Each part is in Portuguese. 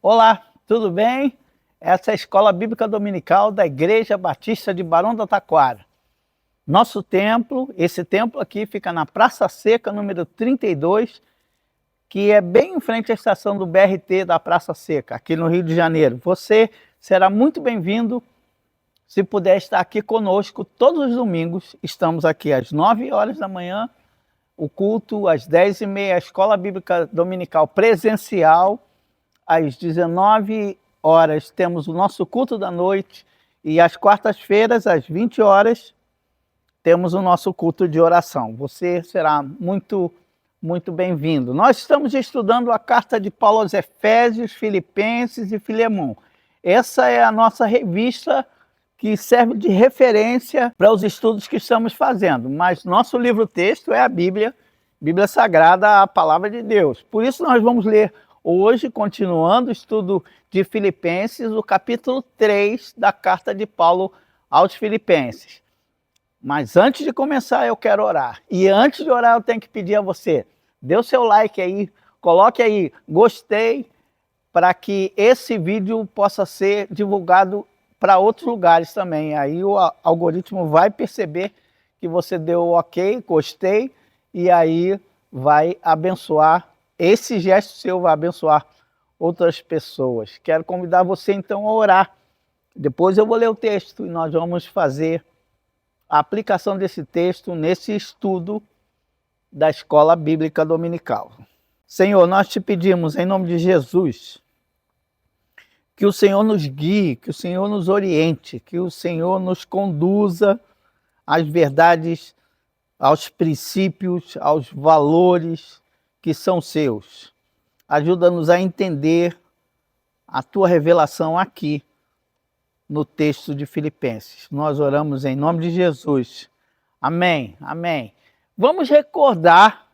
Olá, tudo bem? Essa é a Escola Bíblica Dominical da Igreja Batista de Barão do Taquara. Nosso templo, esse templo aqui fica na Praça Seca, número 32, que é bem em frente à estação do BRT da Praça Seca, aqui no Rio de Janeiro. Você será muito bem-vindo se puder estar aqui conosco todos os domingos. Estamos aqui às 9 horas da manhã, o culto às 10h30, a Escola Bíblica Dominical presencial. Às 19 horas temos o nosso culto da noite e às quartas-feiras, às 20 horas, temos o nosso culto de oração. Você será muito bem-vindo. Nós estamos estudando a carta de Paulo aos Efésios, Filipenses e Filemão. Essa é a nossa revista que serve de referência para os estudos que estamos fazendo, mas nosso livro-texto é a Bíblia Sagrada, a Palavra de Deus. Por isso nós vamos ler hoje, continuando o estudo de Filipenses, o capítulo 3 da carta de Paulo aos Filipenses. Mas antes de começar, eu quero orar. E antes de orar, eu tenho que pedir a você, dê o seu like aí, coloque aí, gostei, para que esse vídeo possa ser divulgado para outros lugares também. Aí o algoritmo vai perceber que você deu ok, gostei, e aí vai abençoar. Esse gesto seu vai abençoar outras pessoas. Quero convidar você então a orar. Depois eu vou ler o texto e nós vamos fazer a aplicação desse texto nesse estudo da Escola Bíblica Dominical. Senhor, nós te pedimos em nome de Jesus que o Senhor nos guie, que o Senhor nos oriente, que o Senhor nos conduza às verdades, aos princípios, aos valores que são seus. Ajuda-nos a entender a tua revelação aqui no texto de Filipenses. Nós oramos em nome de Jesus. Amém, amém. Vamos recordar,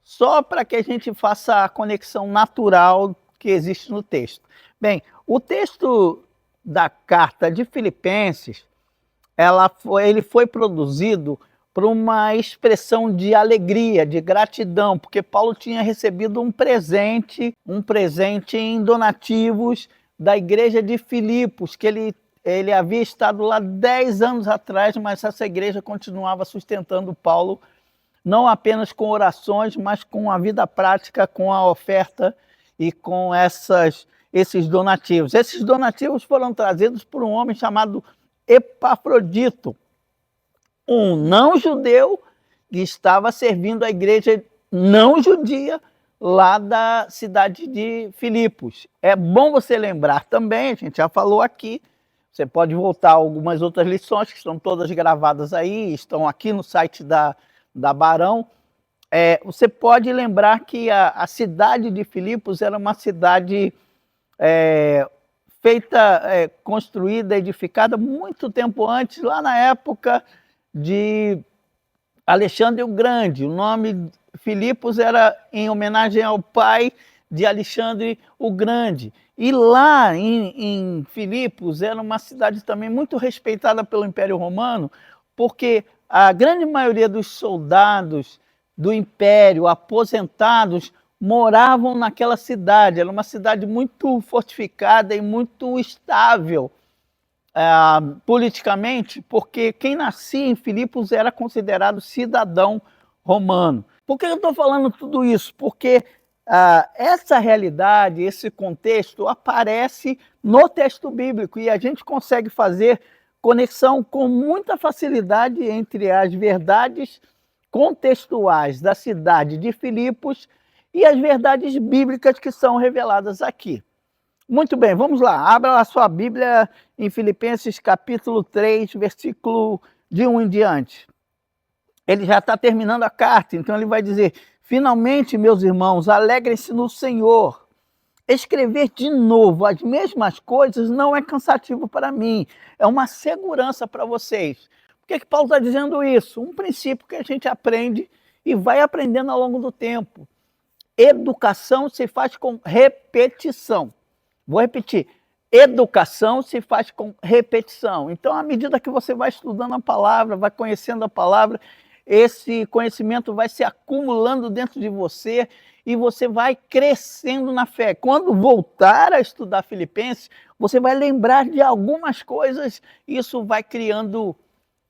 só para que a gente faça a conexão natural que existe no texto. Bem, o texto da carta de Filipenses, ele foi produzido por uma expressão de alegria, de gratidão, porque Paulo tinha recebido um presente em donativos da igreja de Filipos, que ele havia estado lá 10 anos atrás, mas essa igreja continuava sustentando Paulo, não apenas com orações, mas com a vida prática, com a oferta e com esses donativos. Esses donativos foram trazidos por um homem chamado Epafrodito, um não-judeu que estava servindo a igreja não-judia lá da cidade de Filipos. É bom você lembrar também, a gente já falou aqui, você pode voltar a algumas outras lições que estão todas gravadas aí, estão aqui no site da Barão. Você pode lembrar que a cidade de Filipos era uma cidade construída, edificada muito tempo antes, lá na época de Alexandre o Grande. O nome Filipos era em homenagem ao pai de Alexandre o Grande. E lá em Filipos era uma cidade também muito respeitada pelo Império Romano, porque a grande maioria dos soldados do Império, aposentados, moravam naquela cidade. Era uma cidade muito fortificada e muito estável politicamente, porque quem nascia em Filipos era considerado cidadão romano. Por que eu estou falando tudo isso? Porque essa realidade, esse contexto aparece no texto bíblico e a gente consegue fazer conexão com muita facilidade entre as verdades contextuais da cidade de Filipos e as verdades bíblicas que são reveladas aqui. Muito bem, vamos lá. Abra a sua Bíblia em Filipenses capítulo 3, versículo de 1 em diante. Ele já está terminando a carta, então ele vai dizer: finalmente, meus irmãos, alegrem-se no Senhor. Escrever de novo as mesmas coisas não é cansativo para mim, é uma segurança para vocês. Por que Paulo está dizendo isso? Um princípio que a gente aprende e vai aprendendo ao longo do tempo. Educação se faz com repetição. Vou repetir. educação se faz com repetição. Então, à medida que você vai estudando a palavra, vai conhecendo a palavra, esse conhecimento vai se acumulando dentro de você e você vai crescendo na fé. Quando voltar a estudar Filipenses, você vai lembrar de algumas coisas, isso vai criando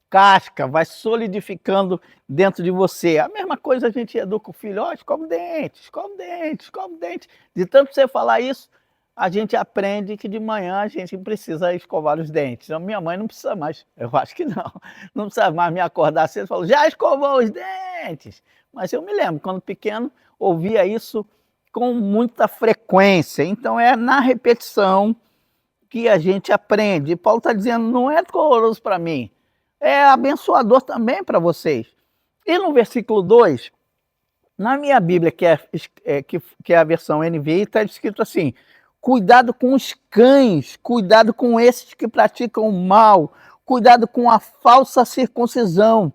casca, vai solidificando dentro de você. A mesma coisa a gente educa o filho, ó, escova o dente, escova o dente, escova o dente. De tanto você falar isso, a gente aprende que de manhã a gente precisa escovar os dentes. A minha mãe não precisa mais, eu acho que não precisa mais me acordar cedo e falar, já escovou os dentes. Mas eu me lembro, quando pequeno, ouvia isso com muita frequência. Então é na repetição que a gente aprende. E Paulo está dizendo, não é doloroso para mim, é abençoador também para vocês. E no versículo 2, na minha Bíblia, que é a versão NVI, está escrito assim, cuidado com os cães, cuidado com esses que praticam o mal, cuidado com a falsa circuncisão.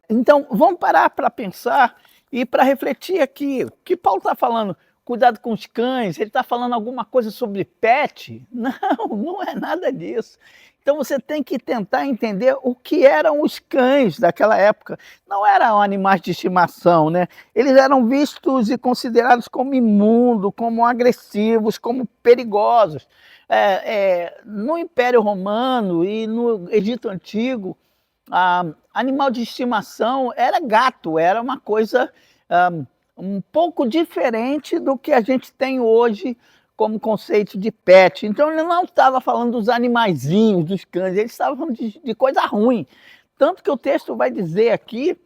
Então, vamos parar para pensar e para refletir aqui. O que Paulo está falando? Cuidado com os cães, ele está falando alguma coisa sobre pet? Não é nada disso. Então você tem que tentar entender o que eram os cães daquela época. Não eram animais de estimação, né? Eles eram vistos e considerados como imundos, como agressivos, como perigosos. No Império Romano e no Egito Antigo, animal de estimação era gato, era uma coisa um pouco diferente do que a gente tem hoje como conceito de pet. Então ele não estava falando dos animaizinhos, dos cães, ele estava falando de coisa ruim. Tanto que o texto vai dizer aqui,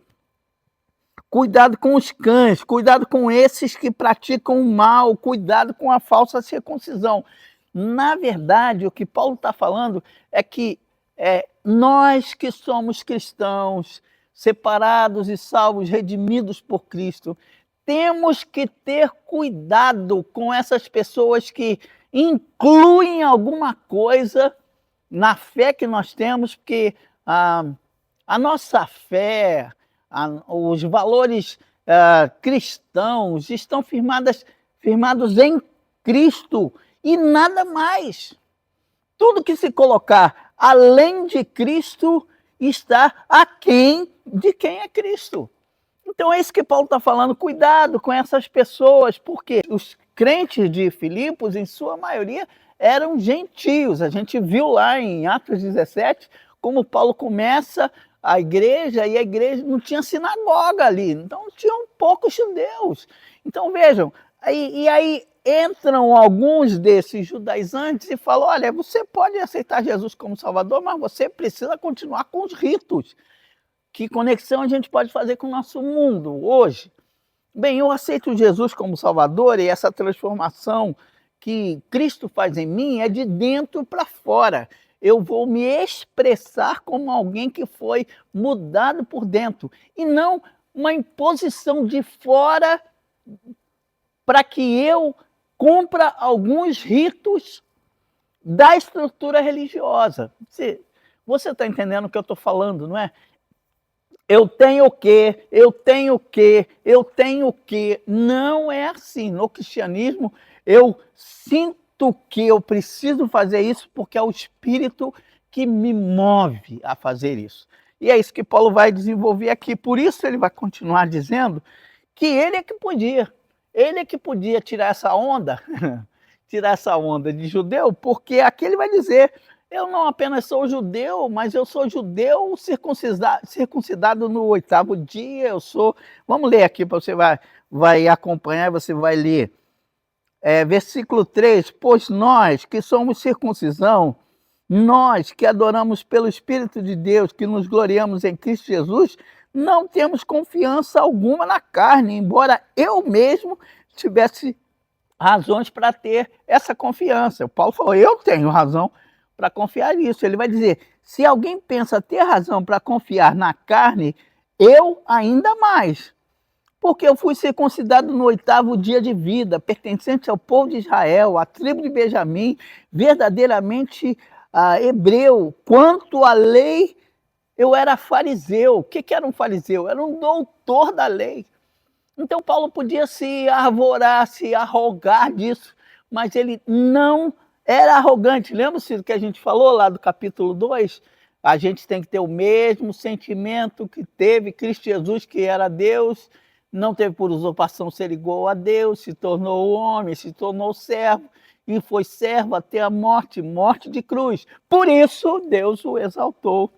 cuidado com os cães, cuidado com esses que praticam o mal, cuidado com a falsa circuncisão. Na verdade, o que Paulo está falando é que nós que somos cristãos, separados e salvos, redimidos por Cristo, temos que ter cuidado com essas pessoas que incluem alguma coisa na fé que nós temos, porque a nossa fé, os valores cristãos estão firmados em Cristo e nada mais. Tudo que se colocar além de Cristo está aquém de quem é Cristo. Então é isso que Paulo está falando, cuidado com essas pessoas, porque os crentes de Filipos, em sua maioria, eram gentios. A gente viu lá em Atos 17, como Paulo começa a igreja, e a igreja não tinha sinagoga ali, então tinham poucos judeus. Então vejam, aí entram alguns desses judaizantes e falam, olha, você pode aceitar Jesus como Salvador, mas você precisa continuar com os ritos. Que conexão a gente pode fazer com o nosso mundo hoje? Bem, eu aceito Jesus como Salvador e essa transformação que Cristo faz em mim é de dentro para fora. Eu vou me expressar como alguém que foi mudado por dentro e não uma imposição de fora para que eu cumpra alguns ritos da estrutura religiosa. Você está entendendo o que eu estou falando, não é? Eu tenho o quê? Eu tenho o quê? Eu tenho o quê? Não é assim. No cristianismo, eu sinto que eu preciso fazer isso porque é o Espírito que me move a fazer isso. E é isso que Paulo vai desenvolver aqui. Por isso ele vai continuar dizendo que ele é que podia tirar essa onda, tirar essa onda de judeu, porque aqui ele vai dizer, eu não apenas sou judeu, mas eu sou judeu circuncidado no 8º dia, eu sou... Vamos ler aqui, você vai acompanhar, você vai ler. Versículo 3, pois nós que somos circuncisão, nós que adoramos pelo Espírito de Deus, que nos gloriamos em Cristo Jesus, não temos confiança alguma na carne, embora eu mesmo tivesse razões para ter essa confiança. O Paulo falou, eu tenho razão para confiar nisso. Ele vai dizer, se alguém pensa ter razão para confiar na carne, eu ainda mais. Porque eu fui circuncidado no 8º dia de vida, pertencente ao povo de Israel, à tribo de Benjamim, verdadeiramente hebreu. Quanto à lei, eu era fariseu. O que era um fariseu? Era um doutor da lei. Então Paulo podia se arvorar, se arrogar disso, mas ele não Era arrogante. Lembra-se do que a gente falou lá do capítulo 2? A gente tem que ter o mesmo sentimento que teve Cristo Jesus, que era Deus, não teve por usurpação ser igual a Deus, se tornou homem, se tornou servo, e foi servo até a morte, morte de cruz. Por isso, Deus o exaltou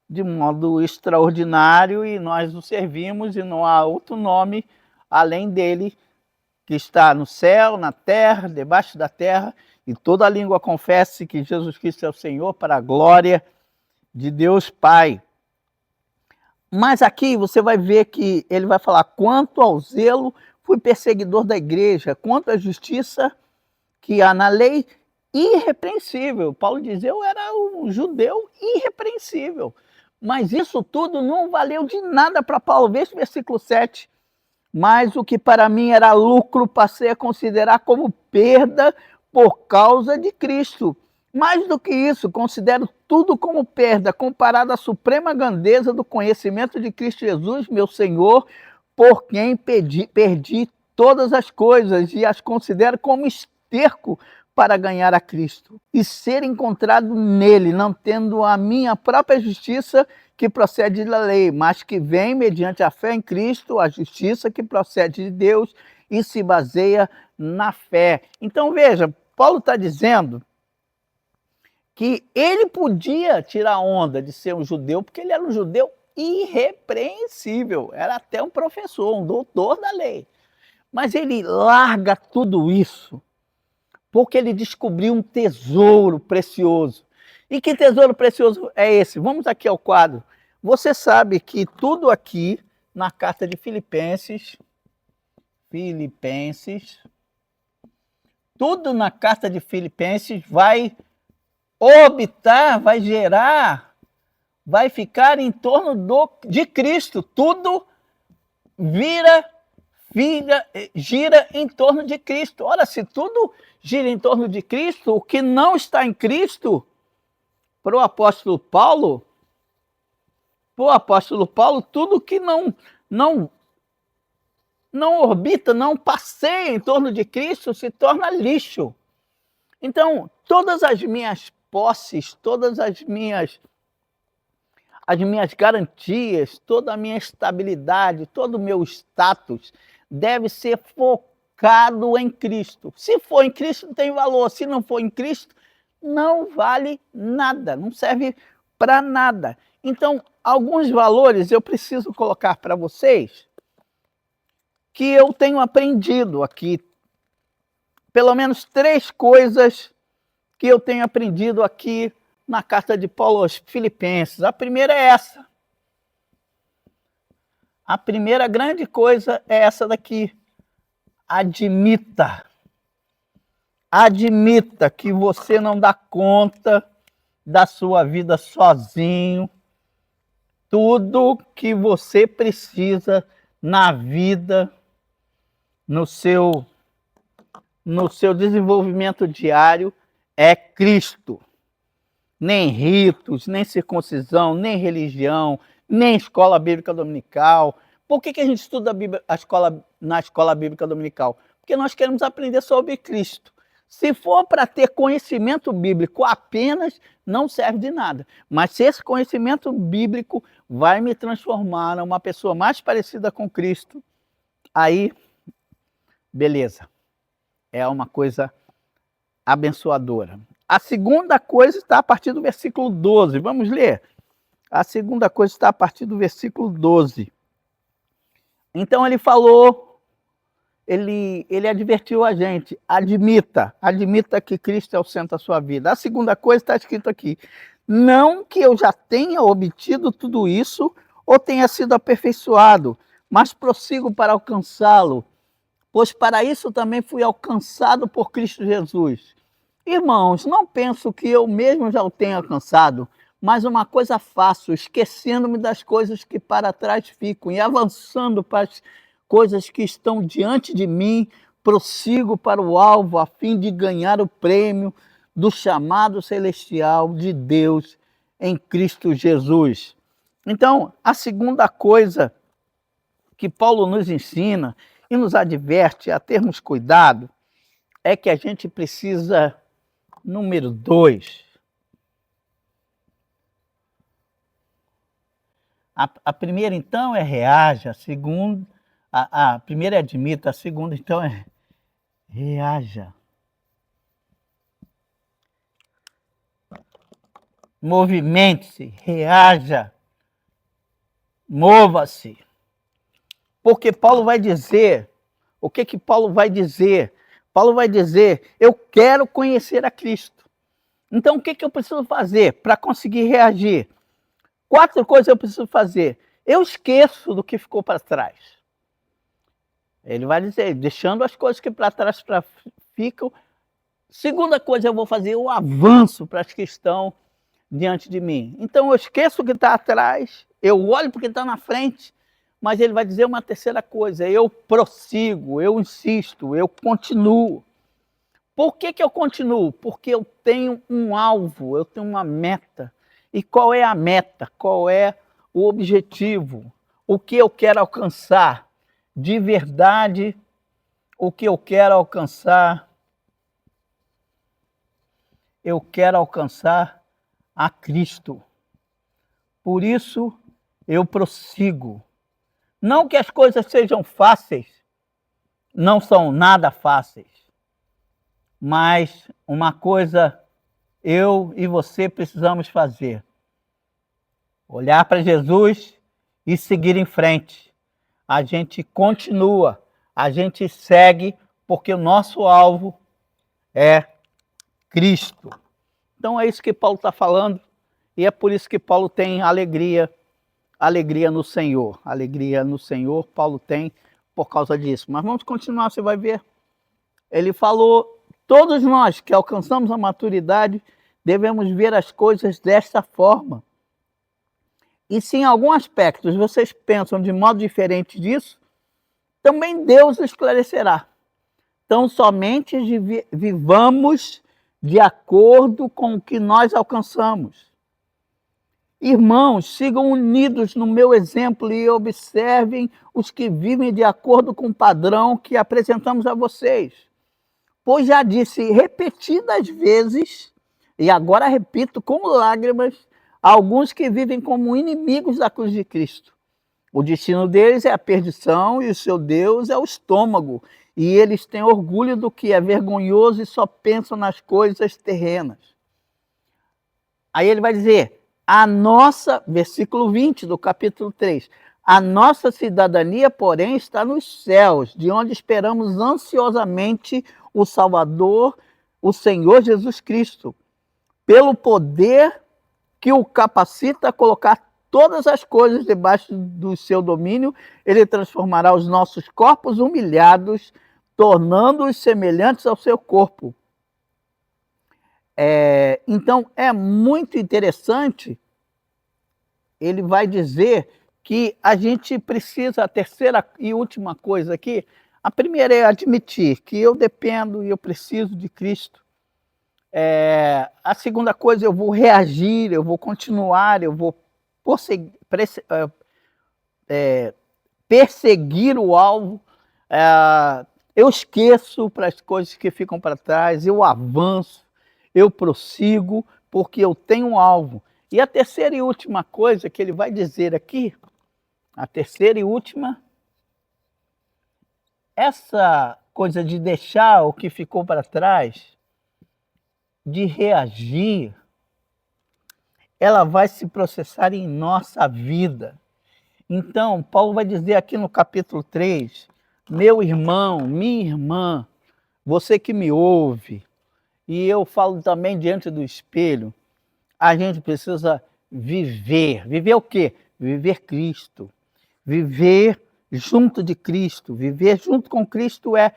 de modo extraordinário e nós o servimos e não há outro nome além dele, que está no céu, na terra, debaixo da terra, e toda língua confesse que Jesus Cristo é o Senhor, para a glória de Deus Pai. Mas aqui você vai ver que ele vai falar: quanto ao zelo, fui perseguidor da igreja, quanto à justiça que há na lei, irrepreensível. Paulo diz: eu era um judeu irrepreensível. Mas isso tudo não valeu de nada para Paulo. Veja o versículo 7. Mas o que para mim era lucro, passei a considerar como perda por causa de Cristo. Mais do que isso, considero tudo como perda, comparado à suprema grandeza do conhecimento de Cristo Jesus, meu Senhor, por quem perdi todas as coisas e as considero como esterco para ganhar a Cristo e ser encontrado nele, não tendo a minha própria justiça que procede da lei, mas que vem mediante a fé em Cristo, a justiça que procede de Deus e se baseia na fé. Então veja, Paulo está dizendo que ele podia tirar onda de ser um judeu, porque ele era um judeu irrepreensível, era até um professor, um doutor da lei. Mas ele larga tudo isso porque ele descobriu um tesouro precioso. E que tesouro precioso é esse? Vamos aqui ao quadro. Você sabe que tudo aqui na carta de Filipenses, tudo na carta de Filipenses vai orbitar, vai gerar, vai ficar em torno de Cristo. Tudo gira em torno de Cristo. Ora, se tudo gira em torno de Cristo, o que não está em Cristo, para o apóstolo Paulo, tudo que não orbita, não passeia em torno de Cristo, se torna lixo. Então, todas as minhas posses, todas as minhas garantias, toda a minha estabilidade, todo o meu status deve ser focado em Cristo. Se for em Cristo, tem valor. Se não for em Cristo, não vale nada, não serve para nada. Então, alguns valores eu preciso colocar para vocês que eu tenho aprendido aqui. Pelo menos 3 coisas que eu tenho aprendido aqui na carta de Paulo aos Filipenses. A primeira é essa. A primeira grande coisa é essa daqui. Admita que você não dá conta da sua vida sozinho. Tudo que você precisa na vida, no seu desenvolvimento diário, é Cristo. Nem ritos, nem circuncisão, nem religião, nem escola bíblica dominical. Por que a gente estuda na escola bíblica dominical? Porque nós queremos aprender sobre Cristo. Se for para ter conhecimento bíblico apenas, não serve de nada. Mas se esse conhecimento bíblico vai me transformar numa pessoa mais parecida com Cristo, aí, beleza. É uma coisa abençoadora. A segunda coisa está a partir do versículo 12. Vamos ler? A segunda coisa está a partir do versículo 12. Então ele falou, ele advertiu a gente: admita que Cristo é o centro da sua vida. A segunda coisa está escrito aqui: não que eu já tenha obtido tudo isso ou tenha sido aperfeiçoado, mas prossigo para alcançá-lo, pois para isso também fui alcançado por Cristo Jesus. Irmãos, não penso que eu mesmo já o tenha alcançado, mas uma coisa faço, esquecendo-me das coisas que para trás ficam e avançando para as coisas que estão diante de mim, prossigo para o alvo a fim de ganhar o prêmio do chamado celestial de Deus em Cristo Jesus. Então, a segunda coisa que Paulo nos ensina e nos adverte a termos cuidado é que a gente precisa número 2. A primeira, então, é reaja. A segunda, a primeira é admita. A segunda, então, é reaja. Movimente-se, reaja, mova-se. Porque Paulo vai dizer, o que Paulo vai dizer? Paulo vai dizer, eu quero conhecer a Cristo. Então, o que eu preciso fazer para conseguir reagir? 4 coisas eu preciso fazer. Eu esqueço do que ficou para trás. Ele vai dizer, deixando as coisas que para trás ficam. Segunda coisa eu vou fazer, eu avanço para as que estão diante de mim. Então eu esqueço o que está atrás, eu olho para o que está na frente, mas ele vai dizer uma terceira coisa, eu prossigo, eu insisto, eu continuo. Por que eu continuo? Porque eu tenho um alvo, eu tenho uma meta. E qual é a meta? Qual é o objetivo? O que eu quero alcançar? De verdade, o que eu quero alcançar? Eu quero alcançar a Cristo. Por isso, eu prossigo. Não que as coisas sejam fáceis, não são nada fáceis. Mas uma coisa eu e você precisamos fazer: olhar para Jesus e seguir em frente. A gente continua, a gente segue, porque o nosso alvo é Cristo. Então é isso que Paulo está falando, e é por isso que Paulo tem alegria no Senhor. Alegria no Senhor, Paulo tem por causa disso. Mas vamos continuar, você vai ver. Ele falou, todos nós que alcançamos a maturidade, devemos ver as coisas desta forma. E se em alguns aspectos vocês pensam de modo diferente disso, também Deus esclarecerá. Então, somente vivamos de acordo com o que nós alcançamos. Irmãos, sigam unidos no meu exemplo e observem os que vivem de acordo com o padrão que apresentamos a vocês. Pois já disse repetidas vezes, e agora repito com lágrimas, a alguns que vivem como inimigos da cruz de Cristo. O destino deles é a perdição e o seu Deus é o estômago. E eles têm orgulho do que é vergonhoso e só pensam nas coisas terrenas. Aí ele vai dizer, versículo 20 do capítulo 3, a nossa cidadania, porém, está nos céus, de onde esperamos ansiosamente o Salvador, o Senhor Jesus Cristo, pelo poder que o capacita a colocar todas as coisas debaixo do seu domínio, ele transformará os nossos corpos humilhados, tornando-os semelhantes ao seu corpo. Então, é muito interessante, ele vai dizer que a gente precisa, a terceira e última coisa aqui, a primeira é admitir que eu dependo e eu preciso de Cristo. A segunda coisa, eu vou reagir, eu vou continuar, eu vou perseguir o alvo, eu esqueço para as coisas que ficam para trás, eu avanço, eu prossigo, porque eu tenho um alvo. E a terceira e última coisa que ele vai dizer aqui, a terceira e última, essa coisa de deixar o que ficou para trás, de reagir, ela vai se processar em nossa vida. Então, Paulo vai dizer aqui no capítulo 3, meu irmão, minha irmã, você que me ouve, e eu falo também diante do espelho, a gente precisa viver. Viver o quê? Viver Cristo. Viver junto de Cristo. Viver junto com Cristo é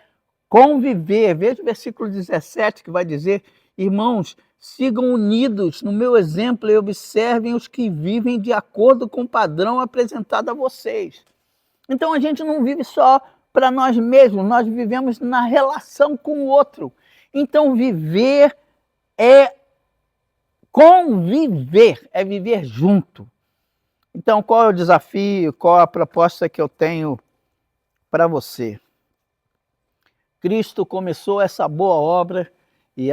conviver. Veja o versículo 17 que vai dizer, irmãos, sigam unidos no meu exemplo e observem os que vivem de acordo com o padrão apresentado a vocês. Então a gente não vive só para nós mesmos, nós vivemos na relação com o outro. Então viver é conviver, é viver junto. Então qual é o desafio, qual é a proposta que eu tenho para você? Cristo começou essa boa obra e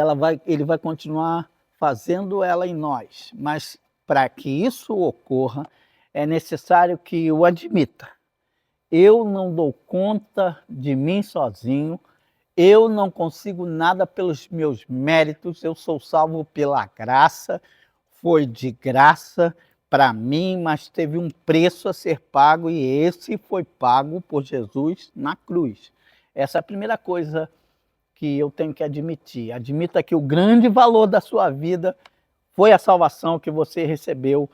ele vai continuar fazendo ela em nós. Mas para que isso ocorra, é necessário que eu admita. Eu não dou conta de mim sozinho, eu não consigo nada pelos meus méritos, eu sou salvo pela graça, foi de graça para mim, mas teve um preço a ser pago e esse foi pago por Jesus na cruz. Essa é a primeira coisa que eu tenho que admitir. Admita que o grande valor da sua vida foi a salvação que você recebeu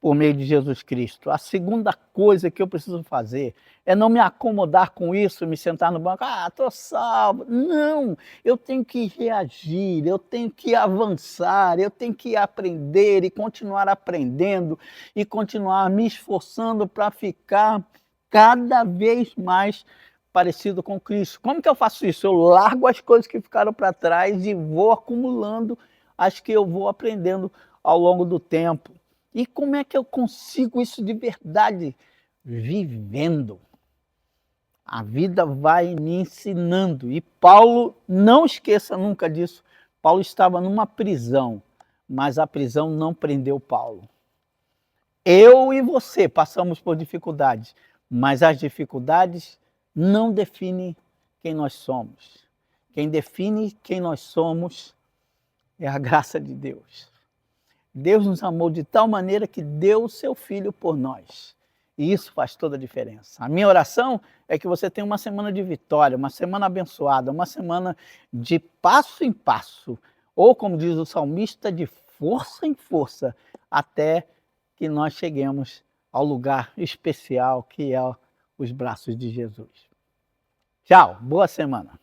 por meio de Jesus Cristo. A segunda coisa que eu preciso fazer é não me acomodar com isso, me sentar no banco, estou salvo. Não, eu tenho que reagir, eu tenho que avançar, eu tenho que aprender e continuar aprendendo e continuar me esforçando para ficar cada vez mais parecido com Cristo. Como que eu faço isso? Eu largo as coisas que ficaram para trás e vou acumulando as que eu vou aprendendo ao longo do tempo. E como é que eu consigo isso de verdade? Vivendo. A vida vai me ensinando. E Paulo, não esqueça nunca disso, Paulo estava numa prisão, mas a prisão não prendeu Paulo. Eu e você passamos por dificuldades, mas as dificuldades não definem quem nós somos. Quem define quem nós somos é a graça de Deus. Deus nos amou de tal maneira que deu o seu Filho por nós. E isso faz toda a diferença. A minha oração é que você tenha uma semana de vitória, uma semana abençoada, uma semana de passo em passo, ou como diz o salmista, de força em força, até que nós cheguemos ao lugar especial que é os braços de Jesus. Tchau, boa semana.